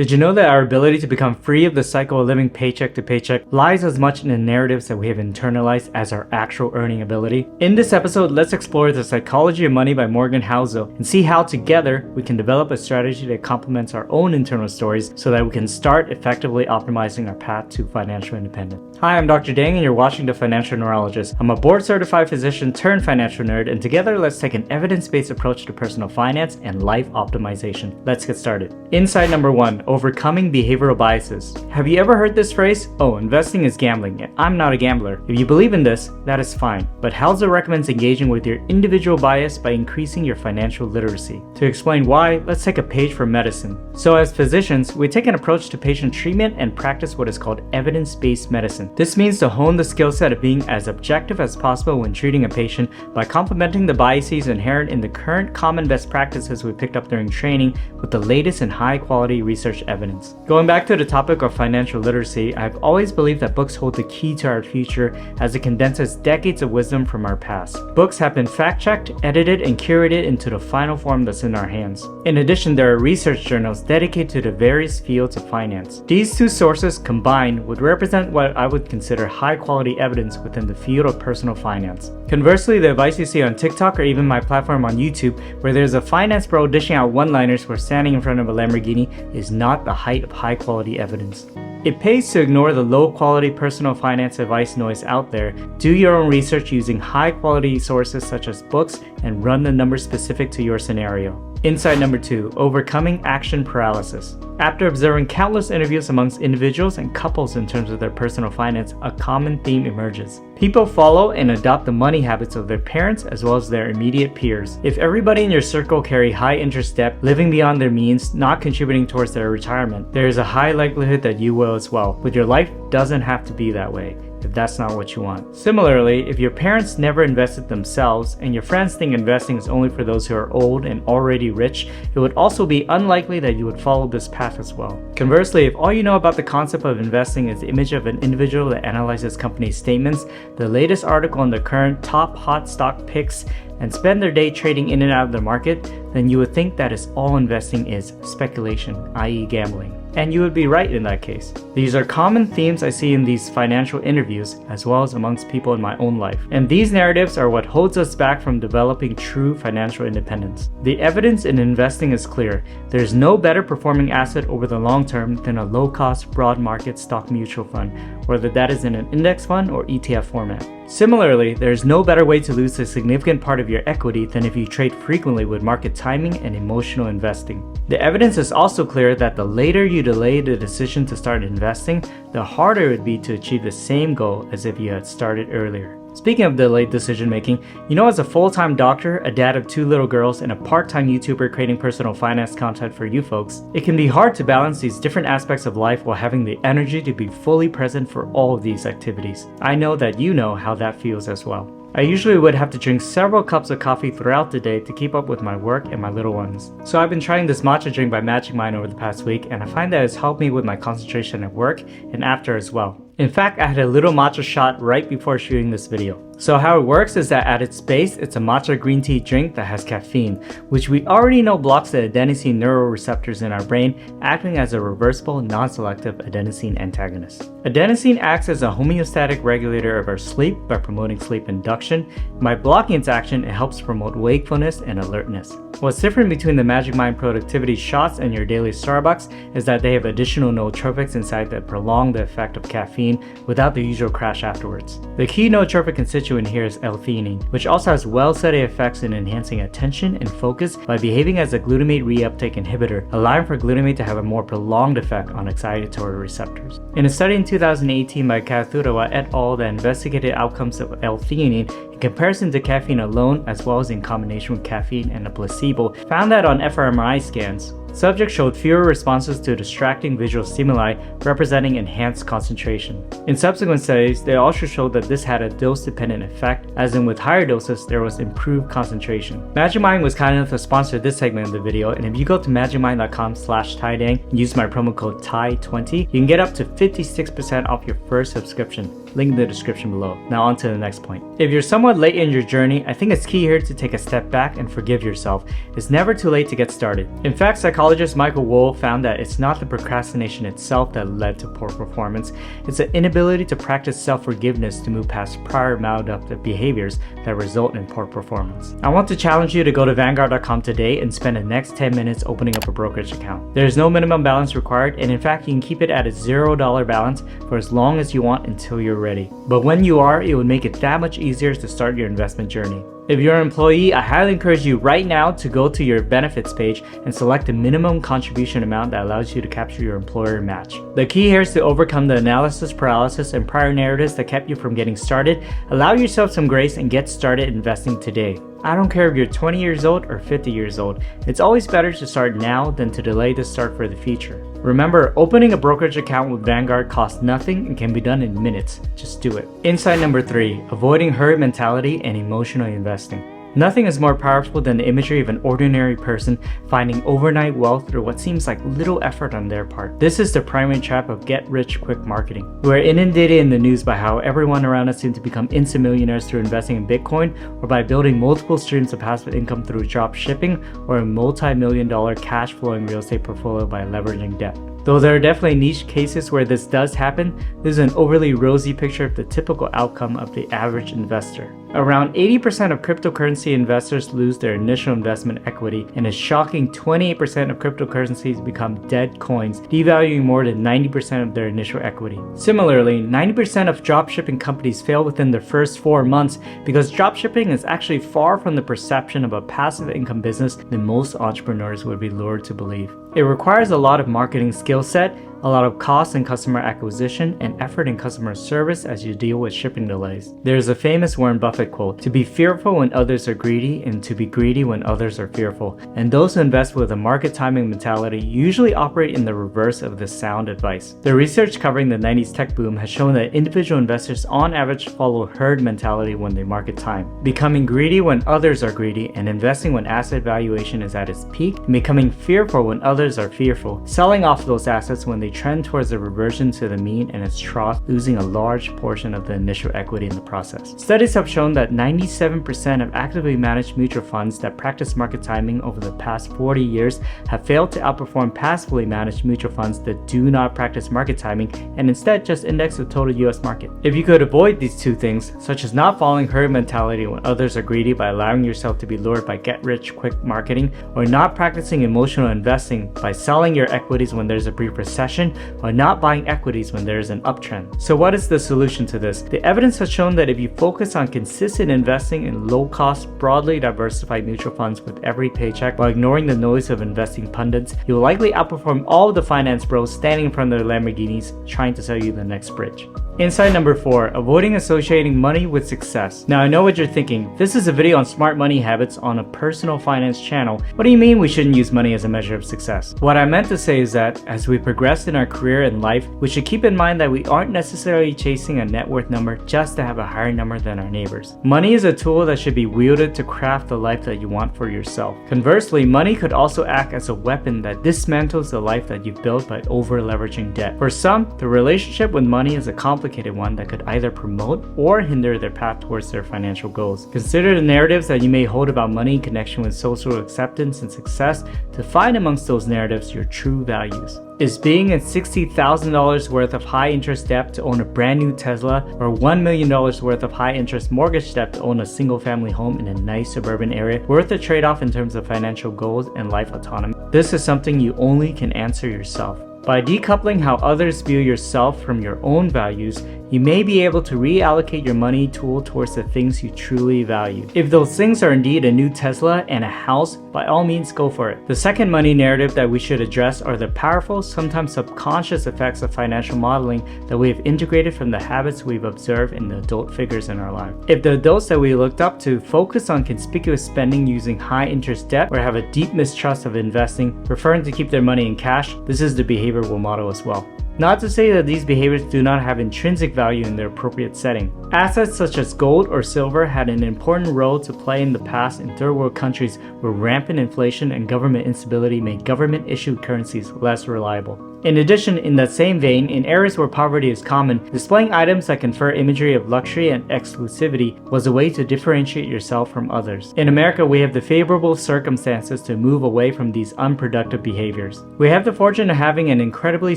Did you know that our ability to become free of the cycle of living paycheck to paycheck lies as much in the narratives that we have internalized as our actual earning ability? In this episode, let's explore the psychology of money by Morgan Housel and see how together we can develop a strategy that complements our own internal stories so that we can start effectively optimizing our path to financial independence. Hi, I'm Dr. Dang and you're watching The Financial Neurologist. I'm a board-certified physician turned financial nerd, and together let's take an evidence-based approach to personal finance and life optimization. Let's get started. Insight number 1, overcoming behavioral biases. Have you ever heard this phrase? Oh, investing is gambling. I'm not a gambler. If you believe in this, that is fine. But Housel recommends engaging with your individual bias by increasing your financial literacy. To explain why, let's take a page from medicine. So as physicians, we take an approach to patient treatment and practice what is called evidence-based medicine. This means to hone the skill set of being as objective as possible when treating a patient by complementing the biases inherent in the current common best practices we picked up during training with the latest and high-quality research evidence. Going back to the topic of financial literacy, I've always believed that books hold the key to our future as it condenses decades of wisdom from our past. Books have been fact-checked, edited, and curated into the final form that's in our hands. In addition, there are research journals dedicated to the various fields of finance. These two sources combined would represent what I would consider high-quality evidence within the field of personal finance. Conversely, the advice you see on TikTok or even my platform on YouTube, where there's a finance bro dishing out one-liners for standing in front of a Lamborghini, is not the height of high-quality evidence. It pays to ignore the low-quality personal finance advice noise out there, do your own research using high-quality sources such as books, and run the numbers specific to your scenario. Insight number 2, overcoming action paralysis. After observing countless interviews amongst individuals and couples in terms of their personal finance, a common theme emerges. People follow and adopt the money habits of their parents as well as their immediate peers. If everybody in your circle carry high interest debt, living beyond their means, not contributing towards their retirement, there is a high likelihood that you will as well. But your life doesn't have to be that way if that's not what you want. Similarly, if your parents never invested themselves and your friends think investing is only for those who are old and already rich, it would also be unlikely that you would follow this path as well. Conversely, if all you know about the concept of investing is the image of an individual that analyzes company statements, the latest article on the current top hot stock picks, and spend their day trading in and out of the market, then you would think that is all investing is speculation, i.e. gambling. And you would be right in that case. These are common themes I see in these financial interviews as well as amongst people in my own life. And these narratives are what holds us back from developing true financial independence. The evidence in investing is clear. There is no better performing asset over the long term than a low-cost broad market stock mutual fund, whether that is in an index fund or ETF format. Similarly, there is no better way to lose a significant part of your equity than if you trade frequently with market timing and emotional investing. The evidence is also clear that the later you delay the decision to start investing, the harder it would be to achieve the same goal as if you had started earlier. Speaking of delayed decision making, as a full-time doctor, a dad of 2 little girls, and a part-time YouTuber creating personal finance content for you folks, it can be hard to balance these different aspects of life while having the energy to be fully present for all of these activities. I know that you know how that feels as well. I usually would have to drink several cups of coffee throughout the day to keep up with my work and my little ones. So I've been trying this matcha drink by Magic Mind over the past week, and I find that it's helped me with my concentration at work and after as well. In fact, I had a little matcha shot right before shooting this video. So how it works is that at its base, it's a matcha green tea drink that has caffeine, which we already know blocks the adenosine neuroreceptors in our brain, acting as a reversible, non-selective adenosine antagonist. Adenosine acts as a homeostatic regulator of our sleep by promoting sleep induction. By blocking its action, it helps promote wakefulness and alertness. What's different between the Magic Mind productivity shots and your daily Starbucks is that they have additional nootropics inside that prolong the effect of caffeine without the usual crash afterwards. The key nootropic constituent here is L-theanine, which also has well-studied effects in enhancing attention and focus by behaving as a glutamate reuptake inhibitor, allowing for glutamate to have a more prolonged effect on excitatory receptors. In a study in 2018 by Kathurawa et al. That investigated outcomes of L-theanine in comparison to caffeine alone as well as in combination with caffeine and a placebo, found that on fMRI scans, subjects showed fewer responses to distracting visual stimuli, representing enhanced concentration. In subsequent studies, they also showed that this had a dose-dependent effect, as in with higher doses, there was improved concentration. Magic Mind was kind enough to sponsor this segment of the video, and if you go to magicmind.com/TaiDang and use my promo code TAI20, you can get up to 56% off your first subscription. link in the description below. Now on to the next point. If you're somewhat late in your journey, I think it's key here to take a step back and forgive yourself. It's never too late to get started. In fact, psychologist Michael Wohl found that it's not the procrastination itself that led to poor performance, it's the inability to practice self-forgiveness to move past prior maladaptive behaviors that result in poor performance. I want to challenge you to go to Vanguard.com today and spend the next 10 minutes opening up a brokerage account. There is no minimum balance required, and in fact, you can keep it at a $0 balance for as long as you want until you're ready. But when you are, it would make it that much easier to start your investment journey. If you're an employee, I highly encourage you right now to go to your benefits page and select the minimum contribution amount that allows you to capture your employer match. The key here is to overcome the analysis paralysis and prior narratives that kept you from getting started. Allow yourself some grace and get started investing today. I don't care if you're 20 years old or 50 years old. It's always better to start now than to delay the start for the future. Remember, opening a brokerage account with Vanguard costs nothing and can be done in minutes. Just do it. Insight number 3, avoiding herd mentality and emotional investing. Nothing is more powerful than the imagery of an ordinary person finding overnight wealth through what seems like little effort on their part. This is the primary trap of get-rich-quick marketing. We're inundated in the news by how everyone around us seems to become instant millionaires through investing in Bitcoin or by building multiple streams of passive income through drop shipping or a multi-million-dollar cash-flowing real estate portfolio by leveraging debt. Though there are definitely niche cases where this does happen, this is an overly rosy picture of the typical outcome of the average investor. Around 80% of cryptocurrency investors lose their initial investment equity, and a shocking 28% of cryptocurrencies become dead coins, devaluing more than 90% of their initial equity. Similarly, 90% of dropshipping companies fail within their first 4 months because dropshipping is actually far from the perception of a passive income business that most entrepreneurs would be lured to believe. It requires a lot of marketing skill set, a lot of cost in customer acquisition, and effort in customer service as you deal with shipping delays. There's a famous Warren Buffett quote, "To be fearful when others are greedy and to be greedy when others are fearful." And those who invest with a market timing mentality usually operate in the reverse of this sound advice. The research covering the 90s tech boom has shown that individual investors on average follow herd mentality when they market time, becoming greedy when others are greedy and investing when asset valuation is at its peak, and becoming fearful when others are fearful, selling off those assets when they trend towards a reversion to the mean and its trough, losing a large portion of the initial equity in the process. Studies have shown that 97% of actively managed mutual funds that practice market timing over the past 40 years have failed to outperform passively managed mutual funds that do not practice market timing and instead just index the total US market. If you could avoid these two things, such as not following herd mentality when others are greedy by allowing yourself to be lured by get-rich-quick marketing, or not practicing emotional investing by selling your equities when there's a brief recession, or not buying equities when there is an uptrend. So what is the solution to this? The evidence has shown that if you focus on consistent investing in low-cost, broadly diversified mutual funds with every paycheck while ignoring the noise of investing pundits, you will likely outperform all of the finance bros standing in front of their Lamborghinis trying to sell you the next bridge. Insight number 4, avoiding associating money with success. Now I know what you're thinking. This is a video on smart money habits on a personal finance channel. What do you mean we shouldn't use money as a measure of success? What I meant to say is that as we progress in our career and life, we should keep in mind that we aren't necessarily chasing a net worth number just to have a higher number than our neighbors. Money is a tool that should be wielded to craft the life that you want for yourself. Conversely, money could also act as a weapon that dismantles the life that you've built by over-leveraging debt. For some, the relationship with money is a complicated one that could either promote or hinder their path towards their financial goals. Consider the narratives that you may hold about money in connection with social acceptance and success to find amongst those narratives your true values. Is being in $60,000 worth of high interest debt to own a brand new Tesla or $1 million worth of high interest mortgage debt to own a single family home in a nice suburban area worth the trade-off in terms of financial goals and life autonomy? This is something you only can answer yourself. By decoupling how others view yourself from your own values, you may be able to reallocate your money tool towards the things you truly value. If those things are indeed a new Tesla and a house, by all means go for it. The second money narrative that we should address are the powerful, sometimes subconscious effects of financial modeling that we have integrated from the habits we've observed in the adult figures in our life. If the adults that we looked up to focus on conspicuous spending using high interest debt or have a deep mistrust of investing, preferring to keep their money in cash, this is the behavior we'll model as well. Not to say that these behaviors do not have intrinsic value in their appropriate setting. Assets such as gold or silver had an important role to play in the past in third world countries where rampant inflation and government instability made government-issued currencies less reliable. In addition, in that same vein, in areas where poverty is common, displaying items that confer imagery of luxury and exclusivity was a way to differentiate yourself from others. In America, we have the favorable circumstances to move away from these unproductive behaviors. We have the fortune of having an incredibly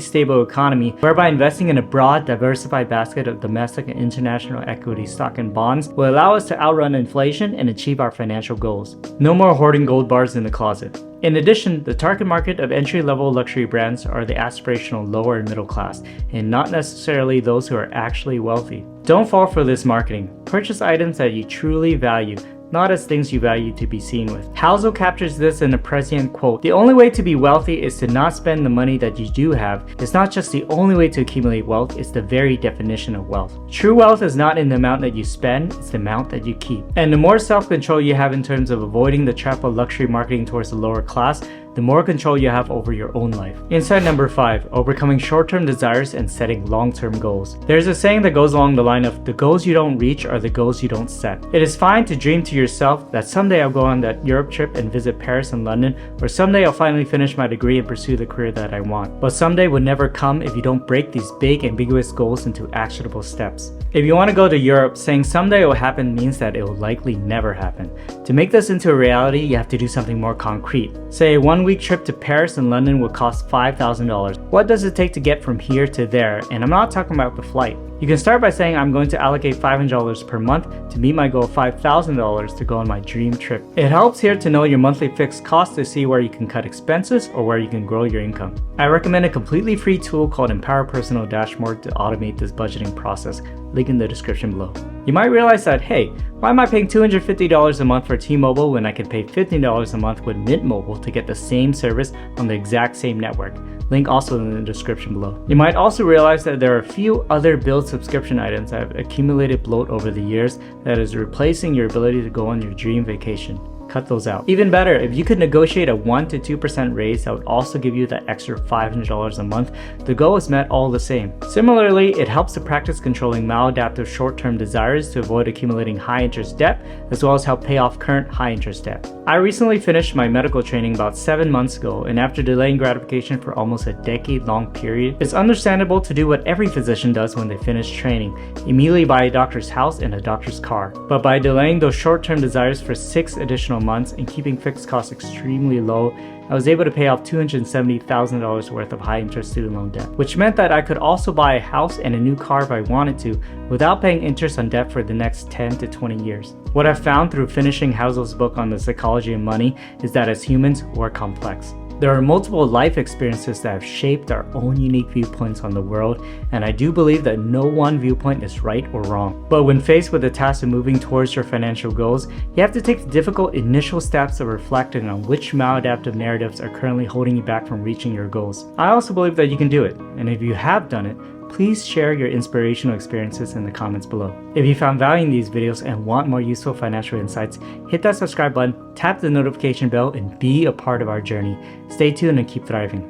stable economy, whereby investing in a broad, diversified basket of domestic and international equity stock and bonds will allow us to outrun inflation and achieve our financial goals. No more hoarding gold bars in the closet. In addition, the target market of entry-level luxury brands are the aspirational lower and middle class, and not necessarily those who are actually wealthy. Don't fall for this marketing. Purchase items that you truly value, not as things you value to be seen with. Housel captures this in a prescient quote: "The only way to be wealthy is to not spend the money that you do have. It's not just the only way to accumulate wealth, it's the very definition of wealth. True wealth is not in the amount that you spend, it's the amount that you keep." And the more self-control you have in terms of avoiding the trap of luxury marketing towards the lower class, the more control you have over your own life. Insight number 5, overcoming short-term desires and setting long-term goals. There's a saying that goes along the line of, the goals you don't reach are the goals you don't set. It is fine to dream to yourself that someday I'll go on that Europe trip and visit Paris and London, or someday I'll finally finish my degree and pursue the career that I want. But someday would never come if you don't break these big, ambiguous goals into actionable steps. If you want to go to Europe, saying someday it will happen means that it will likely never happen. To make this into a reality, you have to do something more concrete. Say a one-week trip to Paris and London would cost $5,000. What does it take to get from here to there? And I'm not talking about the flight. You can start by saying I'm going to allocate $500 per month to meet my goal of $5,000 to go on my dream trip. It helps here to know your monthly fixed costs to see where you can cut expenses or where you can grow your income. I recommend a completely free tool called Empower Personal Dashboard to automate this budgeting process. Link in the description below. You might realize that, hey, why am I paying $250 a month for T-Mobile when I can pay $15 a month with Mint Mobile to get the same service on the exact same network? Link also in the description below. You might also realize that there are a few other billed subscription items that have accumulated bloat over the years that is replacing your ability to go on your dream vacation. Cut those out. Even better, if you could negotiate a 1 to 2% raise that would also give you that extra $500 a month, the goal is met all the same. Similarly, it helps to practice controlling maladaptive short-term desires to avoid accumulating high-interest debt, as well as help pay off current high-interest debt. I recently finished my medical training about 7 months ago, and after delaying gratification for almost a decade-long period, it's understandable to do what every physician does when they finish training: immediately buy a doctor's house and a doctor's car. But by delaying those short-term desires for 6 additional months and keeping fixed costs extremely low, I was able to pay off $270,000 worth of high-interest student loan debt, which meant that I could also buy a house and a new car if I wanted to, without paying interest on debt for the next 10 to 20 years. What I've found through finishing Housel's book on the psychology of money is that as humans, we're complex. There are multiple life experiences that have shaped our own unique viewpoints on the world, and I do believe that no one viewpoint is right or wrong. But when faced with the task of moving towards your financial goals, you have to take the difficult initial steps of reflecting on which maladaptive narratives are currently holding you back from reaching your goals. I also believe that you can do it, and if you have done it, please share your inspirational experiences in the comments below. If you found value in these videos and want more useful financial insights, hit that subscribe button, tap the notification bell, and be a part of our journey. Stay tuned and keep thriving.